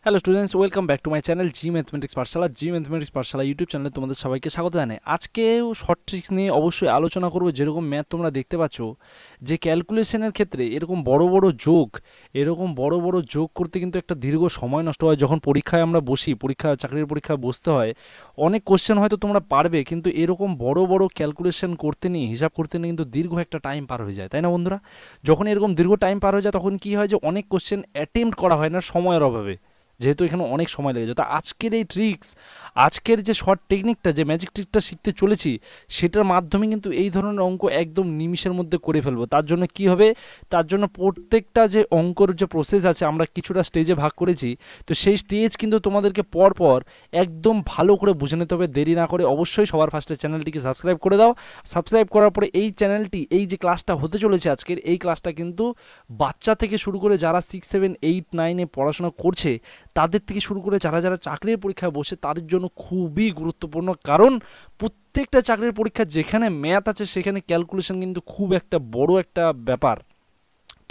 Hello students, welcome back to my channel G Mathematics Pathsala. G Mathematics Pathsala YouTube চ্যানেলে তোমাদের সবাইকে স্বাগত জানাই। আজকেও শর্ট ট্রিক্স নিয়ে অবশ্যই আলোচনা করবো। যেরকম ম্যাথ তোমরা দেখতে পাচ্ছ যে ক্যালকুলেশনের ক্ষেত্রে এরকম বড় বড় যোগ করতে কিন্তু একটা দীর্ঘ সময় নষ্ট হয়। যখন পরীক্ষায় আমরা বসি, চাকরির পরীক্ষায় বসতে হয়, অনেক কোশ্চেন হয়তো তোমরা পারবে, কিন্তু এরকম বড় বড় ক্যালকুলেশন করতে নিয়ে, হিসাব করতে নিয়ে কিন্তু দীর্ঘ একটা টাইম পার হয়ে যায়, তাই না বন্ধুরা? যখন এরকম দীর্ঘ টাইম পার হয়ে যায় তখন কি হয় যে অনেক কোশ্চেন অ্যাটেম্প্ট করা হয় না সময়ের অভাবে, যেহেতু এখানে অনেক সময় লেগে যায়। তো আজকের যে শর্ট টেকনিকটা, যে ম্যাজিক ট্রিকটা শিখতে চলেছি, সেটার মাধ্যমে কিন্তু এই ধরনের অঙ্ক একদম নিমিষের মধ্যে করে ফেলবো। তার জন্য কি হবে, তার জন্য প্রত্যেকটা যে অঙ্কর যে প্রসেস আছে, আমরা কিছুটা স্টেজে ভাগ করেছি, তো সেই স্টেজ কিন্তু তোমাদেরকে পর একদম ভালো করে বুঝে নিতে হবে। দেরি না করে অবশ্যই সবার ফার্স্টে চ্যানেলটিকে সাবস্ক্রাইব করে দাও। সাবস্ক্রাইব করার পরে এই যে ক্লাসটা হতে চলেছে আজকের, এই ক্লাসটা কিন্তু বাচ্চা থেকে শুরু করে যারা 6, 7, 8, 9-এ পড়াশোনা করছে, তাদের থেকে শুরু করে যারা যারা চাকরির পরীক্ষায় বসে, তাদের জন্য খুবই গুরুত্বপূর্ণ। কারণ প্রত্যেকটা চাকরির পরীক্ষা যেখানে ম্যাথ আছে, সেখানে ক্যালকুলেশন কিন্তু খুব একটা বড় একটা ব্যাপার।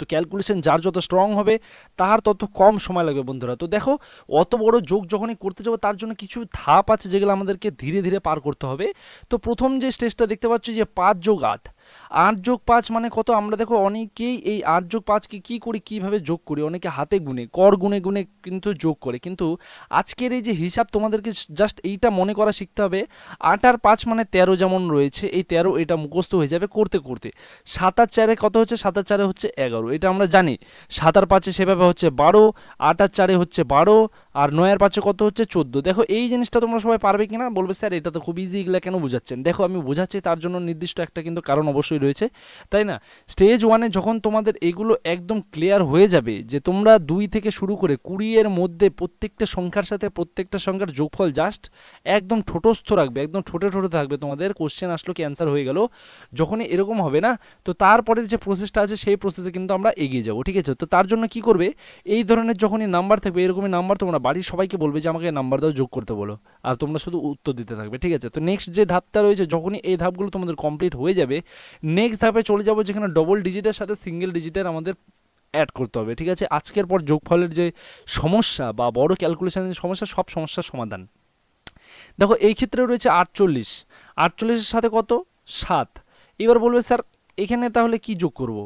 তো ক্যালকুলেশন যার যত স্ট্রং হবে, তার তত কম সময় লাগবে বন্ধুরা। তো দেখো, অত বড় যোগ যখনই করতে যাবো, তার জন্য কিছু ধাপ আছে যেগুলো আমাদেরকে ধীরে ধীরে পার করতে হবে। তো প্রথম যে স্টেজটা দেখতে পাচ্ছি, যে 5+8, 8+5 মানে কত? আমরা দেখো অনেকেই এই 8+5কে কী করি, কীভাবে যোগ করি, অনেকে হাতে গুনে, কর গুনে গুনে কিন্তু যোগ করে। কিন্তু আজকের এই যে হিসাব, তোমাদেরকে জাস্ট এইটা মনে করা শিখতে হবে। 8 আর 5 মানে 13 যেমন রয়েছে, এই 13 এটা মুখস্থ হয়ে যাবে করতে করতে। 7 আর 4-এ কত হচ্ছে? 7 আর 4-এ হচ্ছে 11, এটা আমরা জানি। 7 আর 5-এ সেভাবে হচ্ছে 12, 8 আর 4-এ হচ্ছে 12, আর 9 আর 5-এ কত হচ্ছে? 14। দেখো এই জিনিসটা তোমরা সবাই পারবে কিনা? বলবে স্যার এটা তো খুব ইজি, এগুলো কেন বোঝাচ্ছেন? দেখো আমি বোঝাচ্ছি, তার জন্য নির্দিষ্ট একটা কিন্তু কারণ অবশ্যই রয়েছে, তাই না? স্টেজ 1-এ যখন তোমাদের এগুলো একদম ক্লিয়ার হয়ে যাবে, যে তোমরা 2 থেকে শুরু করে 20 এর মধ্যে প্রত্যেকটা সংখ্যার সাথে প্রত্যেকটা সংখ্যার যোগফল জাস্ট একদম ঠোঁটস্থ রাখবে, একদম ঠোঁটে ঠোঁটে থাকবে, তোমাদের কোশ্চেন আসলো কি অ্যান্সার হয়ে গেল, যখনই এরকম হবে না, তো তারপরের যে প্রসেসটা আছে সেই প্রসেসে কিন্তু আমরা এগিয়ে যাবো, ঠিক আছে? তো তার জন্য কি করবে, এই ধরনের যখনই নাম্বার থাকবে, এরকমই নাম্বার তোমরা বাড়ির সবাইকে বলবে যে আমাকে নাম্বার দাও, যোগ করতে বলো, আর তোমরা শুধু উত্তর দিতে থাকবে, ঠিক আছে? তো নেক্সট যে ধাপটা রয়েছে, যখনই এই ধাপগুলো তোমাদের কমপ্লিট হয়ে যাবে, নেক্সট ধাপে চলে যাবো, যেখানে ডবল ডিজিটের সাথে সিঙ্গেল ডিজিটের আমাদের অ্যাড করতে হবে, ঠিক আছে? আজকের পর যোগফলের যে সমস্যা বা বড় ক্যালকুলেশনের সমস্যা, সব সমস্যার সমাধান। দেখো এই ক্ষেত্রে রয়েছে 48, 48-এর সাথে কত? 7। এবার বলবে স্যার এখানে তাহলে কি যোগ করব?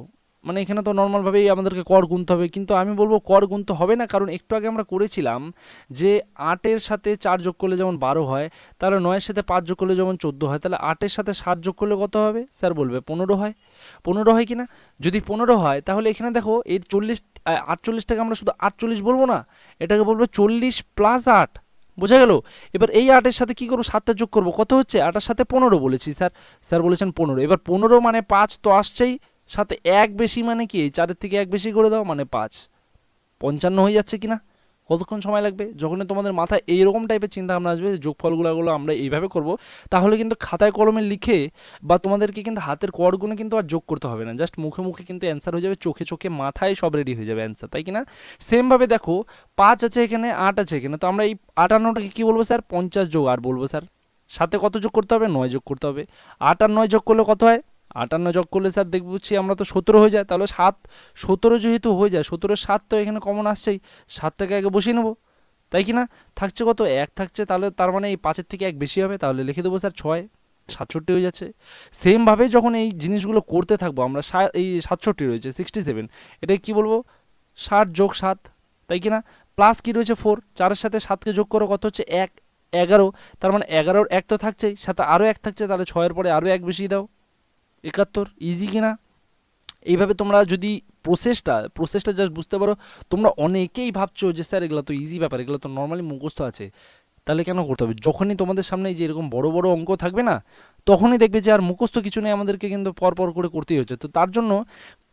মানে এখানে তো নর্মালভাবেই আমাদেরকে কর গুনতে হবে, কিন্তু আমি বলবো কর গুনতে হবে না, কারণ একটু আগে আমরা করেছিলাম যে 8-এর সাথে 4 যোগ করলে যেমন 12 হয়, তাহলে 9-এর সাথে 5 যোগ করলে যেমন 14 হয়, তাহলে 8-এর সাথে 7 যোগ করলে কত হবে? স্যার বলবে 15 হয়। 15 হয় কি না? যদি 15 হয়, তাহলে এখানে দেখো এর 48টাকে আমরা শুধু 48 বলবো না, এটাকে বলবো 40+8। বোঝা গেল? এবার এই 8-এর সাথে কি করবো? 7টা যোগ করবো, কত হচ্ছে? 8-এর সাথে 15 বলেছি স্যার, স্যার বলেছেন 15। এবার 15 মানে 5 তো আসছেই, সাথে 1 বেশি মানে কি? 4-এর থেকে 1 বেশি করে দাও মানে 5, 55 হয়ে যাচ্ছে কিনা? কতক্ষণ সময় লাগবে? যখন তোমাদের মাথায় এইরকম টাইপের চিন্তা ভাবনা আসবে যে যোগফলগুলো আমরা এইভাবে করব, তাহলে কিন্তু খাতায় কলমে লিখে বা তোমাদেরকে কিন্তু হাতের করগুলো কিন্তু আর যোগ করতে হবে না, জাস্ট মুখে মুখে কিন্তু অ্যান্সার হয়ে যাবে, চোখে চোখে মাথায় সব রেডি হয়ে যাবে অ্যান্সার, তাই কিনা? সেমভাবে দেখো 5 আছে এখানে, 8 আছে এখানে, তো আমরা এই 58টাকে কী বলবো স্যার? 50+8 বলবো স্যার। সাথে কত যোগ করতে হবে? 9 যোগ করতে হবে। 8 আর 9 যোগ করলে কত হয়? 58 যোগ করলে স্যার দেখছি আমরা তো 17 হয়ে যায়, তাহলে 17 যেহেতু হয়ে যায়, 17-7 তো এখানে কমন আসছেই, 7টাকে আগে বসিয়ে নেবো, তাই কি না? থাকছে কত? 1 থাকছে, তাহলে তার মানে এই 5-এর থেকে 1 বেশি হবে, তাহলে লিখে দেবো স্যার 6, 67 হয়ে যাচ্ছে। সেমভাবে যখন এই জিনিসগুলো করতে থাকবো আমরা, এই 67 রয়েছে 67, এটাকে কী বলবো? 60+7, তাই কি না? প্লাস কি রয়েছে 4, 4-এর সাথে 7কে যোগ করো, কত হচ্ছে? 1, 11, তার মানে 11-র 1 তো থাকছেই, সাথে আরও 1 থাকছে, তাহলে 6-এর পরে আরও 1 বেশি দাও, 71। ইজি কিনা? এইভাবে তোমরা যদি প্রসেসটা জাস্ট বুঝতে পারো, তোমরা অনেকেই ভাবছো যে স্যার এগুলো তো ইজি ব্যাপার, এগুলো তো নর্মালি মুখস্থ আছে, তাহলে কেন করতে হবে? যখনই তোমাদের সামনে যে এরকম বড় বড় অঙ্ক থাকবে না, তখনই দেখবে যে আর মুখস্থ কিছু নেই, আমাদেরকে কিন্তু পরপর করে করতেই হচ্ছে। তো তার জন্য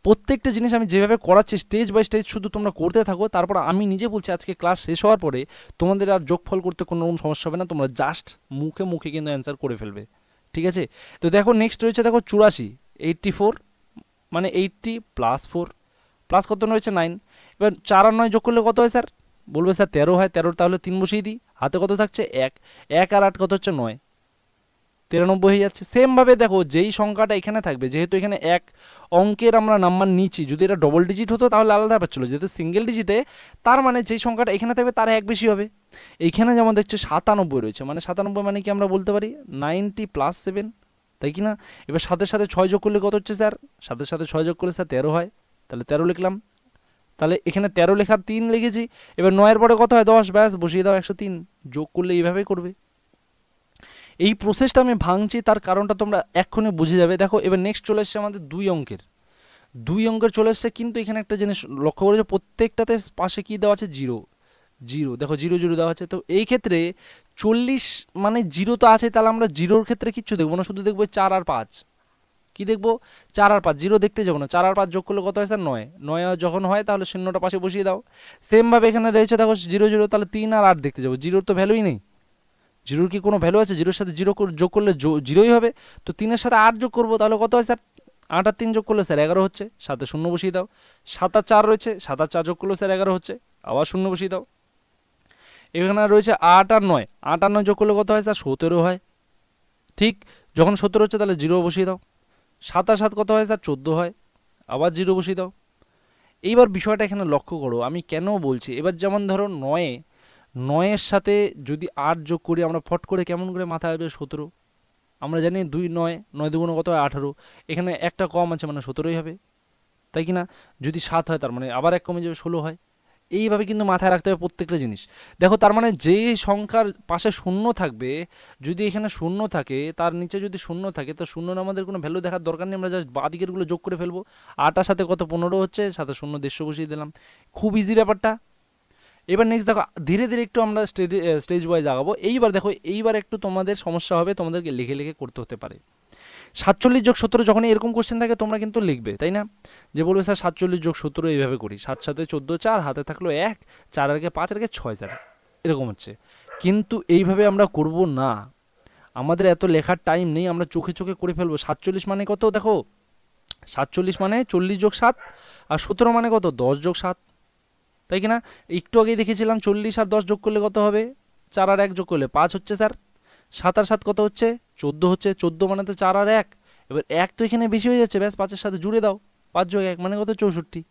প্রত্যেকটা জিনিস আমি যেভাবে করাচ্ছি স্টেজ বাই স্টেজ শুধু তোমরা করতে থাকো, তারপর আমি নিজে বলছি আজকে ক্লাস শেষ হওয়ার পরে তোমাদের আর যোগফল করতে কোনো রকম সমস্যা হবে না, তোমরা জাস্ট মুখে মুখে কিন্তু অ্যান্সার করে ফেলবে, ঠিক আছে? তো দেখো নেক্সট রয়েছে, দেখো 84, 84 মানে 80+4, প্লাস কত রয়েছে? 9। এবার 4 আর 9 যোগ করলে কত হয় স্যার? বলবে স্যার 13 হয়। 13, তাহলে 3 বসিয়ে দিই, হাতে কত থাকছে? 1, 1 আর 8 কত হচ্ছে? 9। 93 হয়ে যাচ্ছে। সেমভাবে দেখো যেই সংখ্যাটা এখানে থাকবে, যেহেতু এখানে এক অঙ্কের আমরা নাম্বার নিচ্ছি, যদি এটা ডবল ডিজিট হতো তাহলে আলাদা ব্যাপার ছিল, যেহেতু সিঙ্গেল ডিজিটে তার মানে যেই সংখ্যাটা এখানে থাকবে তার এক বেশি হবে। এইখানে যেমন দেখছো 97 রয়েছে, মানে 97 মানে কি আমরা বলতে পারি 90+7, তাই কি না? এবার সাথে সাথে 6 যোগ করলে কত হচ্ছে স্যার? সাথে সাথে 6 যোগ করলে স্যার 13 হয়, তাহলে 13 লিখলাম। তাহলে এখানে 13 লেখার 3 লিখেছি। এবার 9-এর পরে কত হয় 10, ব্যাস বসিয়ে দাও 103, যোগ করলে এইভাবেই করবে। এই প্রসেসটা আমি ভাঙছি, তার কারণটা তোমরা এক্ষুনি বুঝে যাবে। দেখো এবার নেক্সট চলে এসছে আমাদের 2 অঙ্কের চলে এসছে, কিন্তু এখানে একটা জিনিস লক্ষ্য করেছো, প্রত্যেকটাতে পাশে কি দেওয়া আছে? জিরো। জিরো, দেখো জিরো জিরো দেওয়া আছে। তো এই ক্ষেত্রে 40 মানে জিরো তো আছে, তাহলে আমরা জিরোর ক্ষেত্রে কিচ্ছু দেখবো না, শুধু দেখবো 4 আর 5। কি দেখবো? 4 আর 5, জিরো দেখতে যাবো না। 4 আর 5 যোগ করলে কত হয় স্যার? 9। 9 যখন হয় তাহলে শূন্যটা পাশে বসিয়ে দাও। সেমভাবে এখানে রয়েছে দেখো 0 0, তাহলে 3 আর 8 দেখতে যাবো, জিরোর তো ভ্যালুই নেই। জিরোর কি কোনো ভ্যালু আছে? জিরোর সাথে জিরো যোগ করলে জিরোই হবে। তো 3-এর সাথে 8 যোগ করবো, তাহলে কত হয় স্যার? 8 আর 3 যোগ করলে স্যার 11 হচ্ছে, সাথে শূন্য বসিয়ে দাও। 7 আর 4 রয়েছে, 7 আর 4 যোগ করলে স্যার 11 হচ্ছে, আবার শূন্য বসিয়ে দাও। এখানে রয়েছে 8 আর 9, 8 আর 9 যোগ করলে কত হয় স্যার? 17 হয়। ঠিক, যখন 17 হচ্ছে তাহলে জিরো বসিয়ে দাও। 7 আর 7 কত হয় স্যার? 14 হয়, আবার জিরো বসিয়ে দাও। এইবার বিষয়টা এখানে লক্ষ্য করো, আমি কেন বলছি। এবার যেমন ধরো 9-এর সাথে যদি 8 যোগ করি, আমরা ফট করে কেমন করে মাথায় আসবে 17। আমরা জানি 2 9, 9 দুগুণ কত হয়? 18। এখানে একটা কম আছে মানে 17ই হবে, তাই কি না? যদি 7 হয় তার মানে আবার এক কমে যাবে, 16 হয়। এইভাবে কিন্তু মাথায় রাখতে হবে প্রত্যেকটা জিনিস। দেখো তার মানে যে সংখ্যার পাশে শূন্য থাকবে, যদি এখানে শূন্য থাকে, তার নিচে যদি শূন্য থাকে, তো শূন্যর আমাদের কোনো ভ্যালু দেখার দরকার নেই, আমরা জাস্ট বাদিকেরগুলো যোগ করে ফেলবো। 8 সাথে কত? 15 হচ্ছে, সাথে শূন্য 150 বসিয়ে দিলাম। খুব ইজি ব্যাপারটা। এবার নেক্সট দেখো, ধীরে ধীরে একটু আমরা স্টেজ ওয়াইজ আগাবো। এইবার দেখো, এইবার একটু তোমাদের সমস্যা হবে, তোমাদেরকে লিখে লিখে করতে হতে পারে। 47 যোগ 17 যখন এরকম কোশ্চেন থাকে তোমরা কিন্তু লিখবে, তাই না? যে বলবে স্যার 47 যোগ 17 এইভাবে করি, 7 সাথে 14, 4 হাতে থাকলো 1, 4 আর 5 আর 6 স্যার, এরকম হচ্ছে। কিন্তু এইভাবে আমরা করব না, আমাদের এত লেখার টাইম নেই, আমরা চোখে চোখে করে ফেলবো। 47 মানে কত? দেখো 47 মানে 40 যোগ 7, আর 17 মানে কত? 10 যোগ 7, তাই কি না? একটু আগেই দেখেছিলাম 40 আর 10 যোগ করলে কত হবে? 4 আর 1 যোগ করলে 5 হচ্ছে স্যার। 7 আর 7 কত হচ্ছে? 14 হচ্ছে। 14 মানে তো 4 আর 1, এবার 1 তো এখানে বেশি হয়ে যাচ্ছে, ব্যাস 5-এর সাথে জুড়ে দাও। 5 যোগ 1 মানে কত? 64।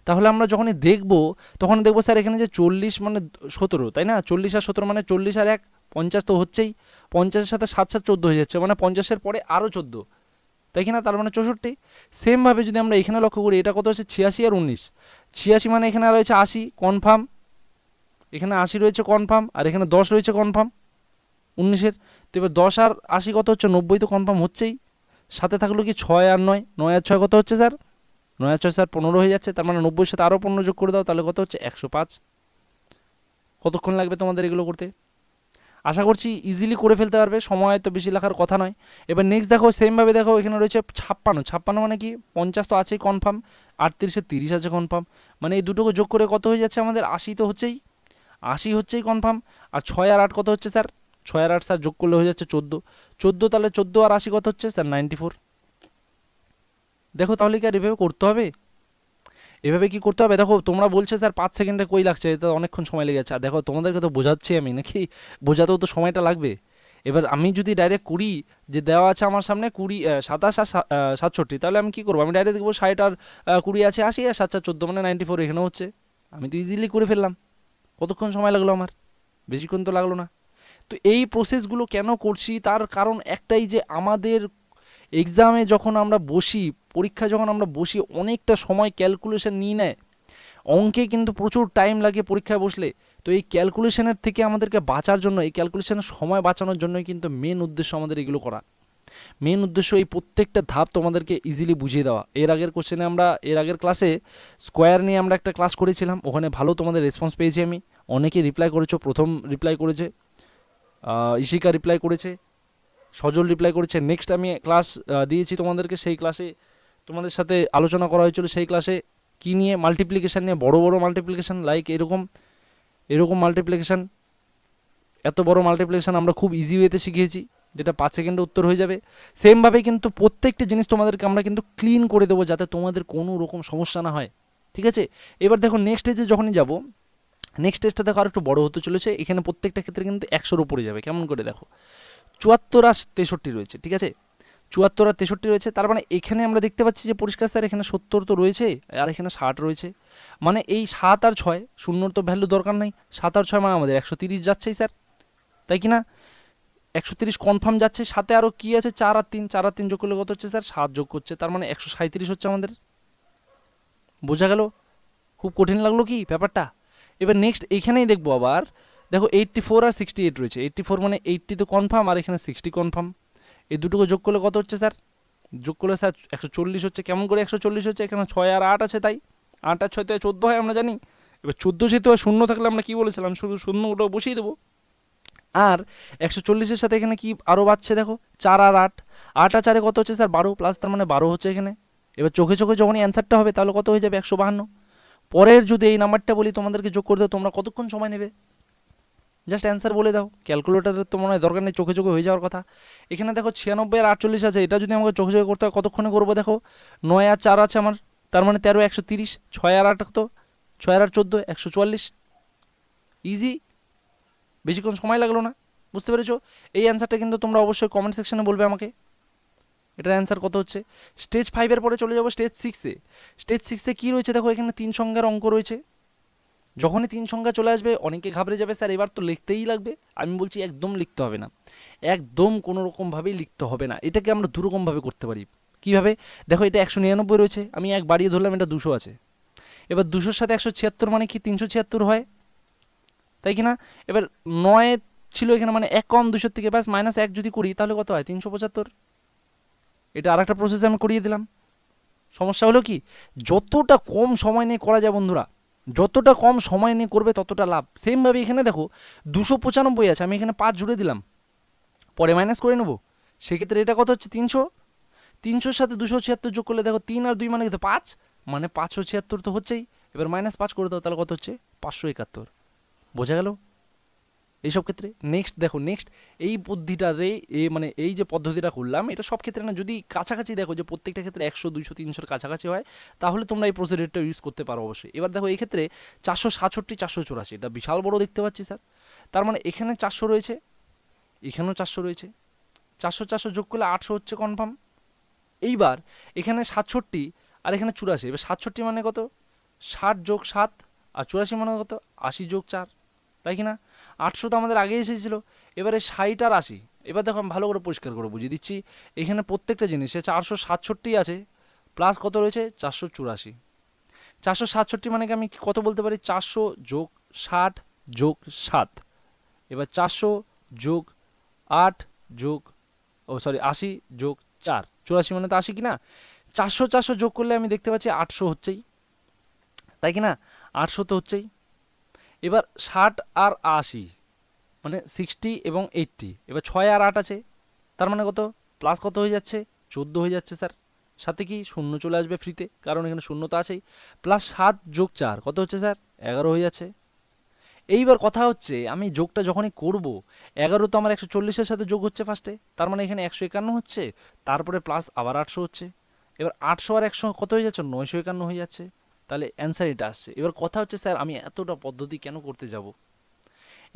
তাহলে আমরা যখনই দেখবো, তখন দেখবো স্যার এখানে যে 40 মানে 17, তাই না? 40 আর 17 মানে 40 আর 1 50 তো হচ্ছেই। 50-এর সাথে 7 7 14 হয়ে যাচ্ছে, মানে 50-এর পরে আরও 14, তাই কি না? তার মানে 64। সেমভাবে যদি আমরা এখানে লক্ষ্য করি, এটা কত হচ্ছে? 86 আর 19। 86 মানে এখানে রয়েছে 80 কনফার্ম, এখানে 80 রয়েছে কনফার্ম, আর এখানে 10 রয়েছে কনফার্ম 19-এর। তো এবার 10 আর 80 কত হচ্ছে? 90 তো কনফার্ম হচ্ছেই। সাথে থাকলো কি 6 আর 9, 9 আর 6 কত হচ্ছে স্যার? 9 আর 6 স্যার 15 হয়ে যাচ্ছে, তার মানে 90-এর সাথে আরও 15 যোগ করে দাও, তাহলে কত হচ্ছে? 105। কতক্ষণ লাগবে তোমাদের এগুলো করতে? আশা করছি ইজিলি করে ফেলতে পারবে, সময় তো বেশি লেখার কথা নয়। এবার নেক্সট দেখো, সেমভাবে দেখো এখানে রয়েছে 56। 56 মানে কি? 50 তো আছেই কনফার্ম, 38-এর 30 আছে কনফার্ম, মানে এই দুটোকে যোগ করে কত হয়ে যাচ্ছে আমাদের? 80 তো হচ্ছেই, 80 হচ্ছেই কনফার্ম। আর 6 আর 8 কত হচ্ছে স্যার? 6 আর 8 স্যার যোগ করলে হয়ে যাচ্ছে 14। 14, তাহলে 14 আর 80 কত হচ্ছে স্যার? 94। দেখো তাহলে কি আর এভাবে করতে হবে? এভাবে কি করতে হবে? দেখো তোমরা বলছো স্যার 5 সেকেন্ডে কই লাগছে, এটা অনেকক্ষণ সময় লেগে যাচ্ছে। আর দেখো তোমাদেরকে তো বোঝাচ্ছি আমি, নাকি বোঝাতেও তো সময়টা লাগবে। এবার আমি যদি ডাইরেক্ট করি, যে দেওয়া আছে আমার সামনে 20, 27 আর 67, তাহলে আমি কি করবো? আমি ডাইরেক্ট দেখবো 60 আর 20 আছে 80, আর 7 আর 14 মানে 94 এখানে হচ্ছে। আমি তো ইজিলি করে ফেললাম। কতক্ষণ সময় লাগলো আমার? বেশিক্ষণ তো লাগলো না। তো এই প্রসেসগুলো কেন করছি, তার কারণ একটাই, যে আমাদের এক্সামে যখন আমরা বসি, পরীক্ষায় যখন আমরা বসি, অনেকটা সময় ক্যালকুলেশন নিয়ে নেয়। অঙ্কে কিন্তু প্রচুর টাইম লাগে পরীক্ষায় বসলে। তো এই ক্যালকুলেশনের থেকে আমাদেরকে বাঁচার জন্য, এই ক্যালকুলেশনের সময় বাঁচানোর জন্যই কিন্তু মেন উদ্দেশ্য আমাদের এগুলো করা। মেন উদ্দেশ্য এই প্রত্যেকটা ধাপ তোমাদেরকে ইজিলি বুঝিয়ে দেওয়া। এর আগের কোশ্চেনে আমরা, এর আগের ক্লাসে স্কোয়ার নিয়ে আমরা একটা ক্লাস করেছিলাম, ওখানে ভালো তোমাদের রেসপন্স পেয়েছি আমি। অনেকে রিপ্লাই করেছো, প্রথম রিপ্লাই করেছে ইশিকা, রিপ্লাই করেছে সজল, রিপ্লাই করেছে। নেক্সট আমি ক্লাস দিয়েছি তোমাদেরকে, সেই ক্লাসে তোমাদের সাথে আলোচনা করা হয়েছিল। সেই ক্লাসে কী নিয়ে? মাল্টিপ্লিকেশান নিয়ে, বড় বড় মাল্টিপ্লিকেশান, লাইক এরকম এরকম মাল্টিপ্লিকেশান। এত বড় মাল্টিপ্লিকেশান আমরা খুব ইজি ওয়েতে শিখিয়েছি, যেটা 5 সেকেন্ডে উত্তর হয়ে যাবে। সেমভাবে কিন্তু প্রত্যেকটা জিনিস তোমাদেরকে আমরা কিন্তু ক্লিন করে দেবো, যাতে তোমাদের কোনো রকম সমস্যা না হয়, ঠিক আছে? এবার দেখো নেক্সট স্টেজে যখনই যাব, নেক্সট স্টেজটা দেখো আর একটু বড় হতে চলেছে। এখানে প্রত্যেকটা ক্ষেত্রে কিন্তু 100-র উপরে যাবে। কেমন করে? দেখো চুয়াত্তর আর 63 রয়েছে, ঠিক আছে, 74 আর 63 রয়েছে। তার মানে এখানে আমরা দেখতে পাচ্ছি যে পরিষ্কার স্যার এখানে 70 তো রয়েছে আর এখানে 60 রয়েছে, মানে এই 7 আর 6 শূন্যর তো ভ্যালু দরকার নাই, 7 আর 6 মানে আমাদের 130 যাচ্ছেই স্যার, তাই কি না, 130 কনফার্ম যাচ্ছে। সাথে আরও কি আছে, 4 আর 3, 4 আর 3 যোগ করলে কত হচ্ছে স্যার, 7 যোগ করছে, তার মানে 137 হচ্ছে আমাদের। বোঝা গেল? খুব কঠিন লাগলো কি ব্যাপারটা? এবার নেক্সট এইখানেই দেখবো আবার, দেখো 84 আর 68 রয়েছে, 84 মানে 80 তো কনফার্ম আর এখানে 60 কনফার্ম, এই দুটোকে যোগ করলে কত হচ্ছে স্যার, যোগ করলে স্যার 140 হচ্ছে। কেমন করে 140 হচ্ছে, এখানে 6 আর 8 আছে, তাই 8 আর 6 তো 14 হয় আমরা জানি। এবার 14 যেহেতু হয়, শূন্য থাকলে আমরা কি বলেছিলাম, শুধু শূন্য ওটাও বসিয়ে দেবো। আর 140-এর সাথে এখানে কি আরও বাড়ছে, দেখো 4 আর 8, 8 আর 4-এ কত হচ্ছে স্যার 12, প্লাস তার মানে 12 হচ্ছে এখানে। এবার চোখে চোখে যখনই অ্যান্সারটা হবে তাহলে কত হয়ে যাবে, 152। পরের যদি এই নাম্বারটা বলি তোমাদেরকে যোগ করে দাও, তোমরা কতক্ষণ সময় নেবে, জাস্ট অ্যান্সার বলে দাও। ক্যালকুলেটারের তো মনে হয় দরকার নেই, চোখে চোখে হয়ে যাওয়ার কথা। এখানে দেখো 96 আর 48 আছে, এটা যদি আমাকে চোখে চোখে করতে হয় কতক্ষণে করবো, দেখো 9 আর 4 আছে আমার, তার মানে 13, 130, 6 আর 8 তো 6 আর 8 14, 144, ইজি, বেশিক্ষণ সময় লাগলো না। বুঝতে পেরেছো? এই অ্যান্সারটা কিন্তু তোমরা অবশ্যই কমেন্ট সেকশনে বলবে আমাকে এটার অ্যান্সার কত হচ্ছে। স্টেজ 5-এর পরে চলে যাবো স্টেজ 6-এ। স্টেজ 6-এ কী রয়েছে দেখো, এখানে 3 সংখ্যার অঙ্ক রয়েছে। যখনই 3 সংখ্যা চলে আসবে অনেকে ঘাবড়ে যাবে, স্যার এবার তো লিখতেই লাগবে। আমি বলছি একদম লিখতে হবে না, একদম কোনো রকমভাবেই লিখতে হবে না। এটাকে আমরা দুরকমভাবে করতে পারি। কীভাবে, দেখো এটা 199 রয়েছে, আমি এক বাড়িয়ে ধরলাম এটা 200 আছে। এবার 200-র সাথে 176 মানে কি 376 হয়, তাই কি না। এবার 9 ছিল এখানে, মানে 1 কম 200 থেকে, ব্যাস -1 যদি করি তাহলে কত হয়, 375। এটা আর একটা প্রসেসে আমি করিয়ে দিলাম। সমস্যা হলো কি, যতটা কম সময় নিয়ে করা যায় বন্ধুরা, যতটা কম সময় নিয়ে করবে ততটা লাভ। সেমভাবে এখানে দেখো 295 আছে, আমি এখানে 5 জুড়ে দিলাম, পরে মাইনাস করে নেবো, সেক্ষেত্রে এটা কত হচ্ছে 300। 300-র সাথে 276 যোগ করলে দেখো 3 আর 2 মানে কিন্তু 5, মানে 576 তো হচ্ছেই। এবার -5 করে দাও, তাহলে কত হচ্ছে 571। বোঝা গেল এইসব ক্ষেত্রে? নেক্সট দেখো, নেক্সট এই বুদ্ধিটা রে, মানে এই যে পদ্ধতিটা করলাম এটা সব ক্ষেত্রে না, যদি কাছাকাছি দেখো যে প্রত্যেকটা ক্ষেত্রে 100, 200, 300-র কাছাকাছি হয়, তাহলে তোমরা এই প্রসিডিউরটা ইউজ করতে পারো অবশ্যই। এবার দেখো এই ক্ষেত্রে 467, 484, এটা বিশাল বড় দেখতে পাচ্ছি স্যার। তার মানে এখানে 400 রয়েছে, এখানেও 400 রয়েছে, 400 400 যোগ করলে 800 হচ্ছে কনফার্ম। এইবার এখানে 67 আর এখানে 84, এবার 67 মানে কত, 60 যোগ 7, আর 84 মানে কত, 80 যোগ 4, তাই কি না। 800 তো আমাদের আগে এসেছিল, এবারে 60 আর 80। এবার দেখো আমি ভালো করে পরিষ্কার করে বুঝিয়ে দিচ্ছি, এখানে প্রত্যেকটা জিনিসে 467 আছে, প্লাস কত রয়েছে 484। 467 মানে কি আমি কত বলতে পারি, 400 যোগ 60 যোগ 7, এবার 400 যোগ 8 যোগ, ও সরি 80 যোগ 4, 84 মানে তো 80 কি না। 400 400 যোগ করলে আমি দেখতে পাচ্ছি 800 হচ্ছেই, তাই কি না, 800 তো হচ্ছেই। এবার 60 আর 80 মানে 60 এবং 80, এবার 6 আর 8 আছে, তার মানে কত, প্লাস কত হয়ে যাচ্ছে 14 হয়ে যাচ্ছে স্যার। সাথে কি শূন্য চলে আসবে ফ্রিতে, কারণ এখানে শূন্য তো আছেই, প্লাস 7 যোগ 4 কত হচ্ছে স্যার 11 হয়ে যাচ্ছে। এইবার কথা হচ্ছে আমি যোগটা যখনই করব, 11 তো আমার 140-এর সাথে যোগ হচ্ছে ফার্স্টে, তার মানে এখানে 151 হচ্ছে, তারপরে প্লাস আবার 800 হচ্ছে। এবার 800 আর 100 কত হয়ে যাচ্ছে, 951 হয়ে যাচ্ছে। তাহলে অ্যান্সার এটা আসছে। এবার কথা হচ্ছে স্যার আমি এতটা পদ্ধতি কেন করতে যাব,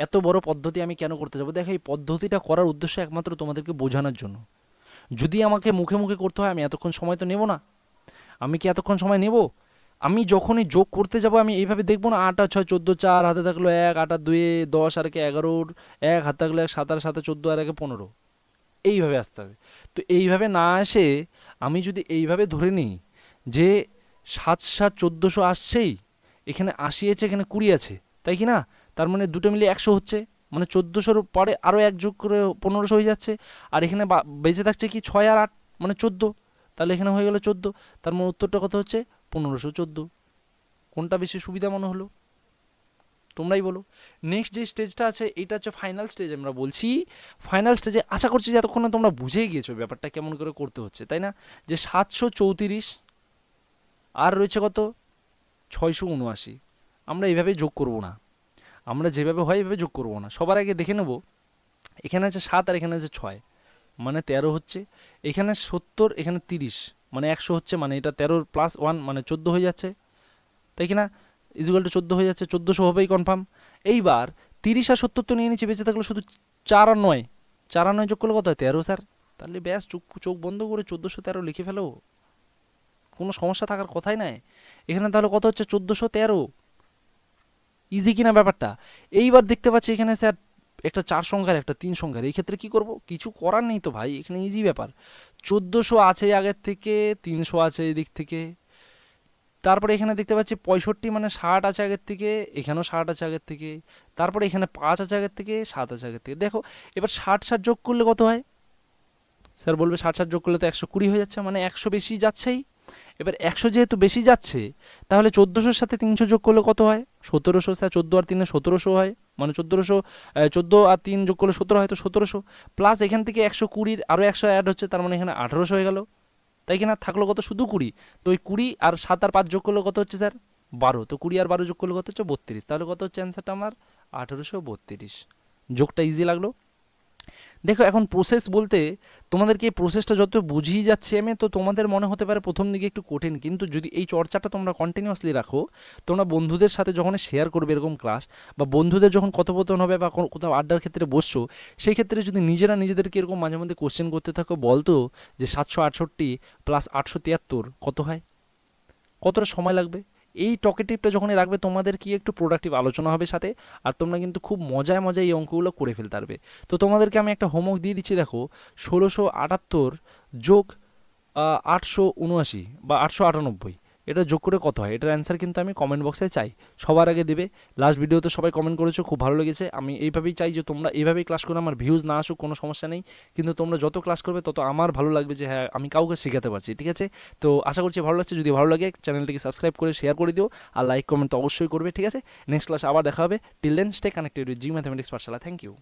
এত বড় পদ্ধতি আমি কেন করতে যাবো। দেখো এই পদ্ধতিটা করার উদ্দেশ্য একমাত্র তোমাদেরকে বোঝানোর জন্য। যদি আমাকে মুখে মুখে করতে হয় আমি এতক্ষণ সময় তো নেব না, আমি কি এতক্ষণ সময় নেব। আমি যখনই যোগ করতে যাব আমি এইভাবে দেখবো না, 8 আর 6 14, 4 হাতে থাকলো 1, 8 আর 2 10, আর একে 11, 1 হাতে থাকলো 1, 7 আর 7 14, আর একে 15, এইভাবে আসতে হবে। তো এইভাবে না আসে আমি যদি এইভাবে ধরে নিই যে 7 7 1400 আসছেই, এখানে 80 আছে, এখানে 20 আছে, তাই কি না। তার মানে দুটো মিলে 100 হচ্ছে, মানে 1400-র পরে আরও 1 যোগ করে 1500 হয়ে যাচ্ছে। আর এখানে বেঁচে থাকছে কি 6 আর 8 মানে 14, তাহলে এখানে হয়ে গেল 14। তার মানে উত্তরটা কত হচ্ছে 1514। কোনটা বেশি সুবিধা মনে হলো তোমরাই বলো। নেক্সট যে স্টেজটা আছে এটা হচ্ছে ফাইনাল স্টেজ, আমরা বলছি ফাইনাল স্টেজে আশা করছি যে এতক্ষণে তোমরা বুঝেই গিয়েছো ব্যাপারটা কেমন করে করতে হচ্ছে, তাই না। যে 734 আর রয়েছে কত 679, আমরা এইভাবে যোগ করব না, আমরা যেভাবে হয় এইভাবে যোগ করব না। সবার আগে দেখে নেব, এখানে আছে 7 আর এখানে আছে 6, মানে 13 হচ্ছে, এখানে 70 এখানে 30 মানে 100 হচ্ছে, মানে এটা 13 প্লাস 1 মানে 14 হয়ে যাচ্ছে, তাই কি না, ইজিক্যাল টু 14 হয়ে যাচ্ছে, 1400 হবেই কনফার্ম। এইবার 30 আর 70 তো নিয়ে নিচ্ছি, বেঁচে থাকলো শুধু 4 আর 9, 4 আর 9 যোগ করলে কত হয়? 13 স্যার। তাহলে ব্যাস চোখ চোখ বন্ধ করে 1413 লিখে ফেলো, কোনো সমস্যা থাকার কথাই নাই এখানে। তাহলে কত হচ্ছে? 1413। ইজি কিনা ব্যাপারটা? এইবার দেখতে পাচ্ছি এখানে স্যার একটা 4 সংখ্যার একটা 3 সংখ্যার, এই ক্ষেত্রে কি করব? কিছু করার নেই তো ভাই, এখানে ইজি ব্যাপার। 1400 আছে আগের থেকে, 300 আছে এই দিক থেকে, তারপরে এখানে দেখতে পাচ্ছি 65 মানে 60 আছে আগের থেকে, এখানেও 60 আছে আগের থেকে, তারপরে এখানে 5 আছে আগের থেকে, 7 আছে আগের থেকে। দেখো এবার 60 যোগ করলে কত হয়? স্যার বলবে 60 যোগ করলে তো 120 হয়ে যাচ্ছে, মানে 100 বেশি যাচ্ছেই। এবার 100 যেহেতু বেশি যাচ্ছে, তাহলে 1400-র সাথে 300 যোগ করলে কত হয়? 1700। স্যার 14 আর 3 1700 হয়, মানে 1400, 14 আর 3 যোগ করলে 17 হয়, তো 1700 প্লাস এখান থেকে 120-র আরও 100 অ্যাড হচ্ছে, তার মানে এখানে 1800 হয়ে গেল। তাই কিনা? থাকলো কত? শুধু 20। তো ওই 20 আর 7 আর 5 যোগ করলে কত হচ্ছে স্যার? 12। তো 20 আর 12 যোগ করলে কত হচ্ছে? 32। তাহলে কত হচ্ছে অ্যান্সারটা আমার? 1832। যোগটা ইজি লাগলো। দেখো এখন প্রসেস বলতে তোমাদেরকে এই প্রসেসটা যত বুঝিয়ে যাচ্ছে আমি, তো তোমাদের মনে হতে পারে প্রথম দিকে একটু কঠিন, কিন্তু যদি এই চর্চাটা তোমরা কন্টিনিউয়াসলি রাখো, তোমরা বন্ধুদের সাথে যখন শেয়ার করবে এরকম ক্লাস, বা বন্ধুদের যখন কথোপকথন হবে বা কোথাও আড্ডার ক্ষেত্রে বসছো, সেই ক্ষেত্রে যদি নিজেরা নিজেদেরকে এরকম মাঝে মধ্যে কোশ্চেন করতে থাকো, বলতো যে 768 প্লাস 873 কত হয়, কতটা সময় লাগবে। এই টকেটিভটা যখনই রাখবে তোমাদের কি একটু প্রোডাক্টিভ আলোচনা হবে সাথে, আর তোমরা কিন্তু খুব মজায় মজায় এই অঙ্কগুলো করে ফেলতে পারবে। তো তোমাদেরকে আমি একটা হোমওয়ার্ক দিয়ে দিচ্ছি, দেখো 1678 যোগ 879 বা 898, এটা যোগ করে কত হয়? এটার অ্যান্সার কিন্তু আমি কমেন্ট বক্সে চাই, সবার আগে দেবে। লাস্ট ভিডিওতে সবাই কমেন্ট করেছো, খুব ভালো লেগেছে। আমি এইভাবেই চাই যে তোমরা এইভাবেই ক্লাস করে, আমার ভিউজ না আসুক কোনো সমস্যা নেই, কিন্তু তোমরা যত ক্লাস করবে তত আমার ভালো লাগবে যে হ্যাঁ আমি কাউকে শেখাতে পারছি, ঠিক আছে? তো আশা করছি ভালো লাগছে। যদি ভালো লাগে চ্যানেলটিকে সাবস্ক্রাইব করে শেয়ার করে দিও, আর লাইক কমেন্ট তো অবশ্যই করবে, ঠিক আছে? নেক্সট ক্লাসে আবার দেখা হবে। Till then stay connected with G Mathematics Pathshala. Thank you.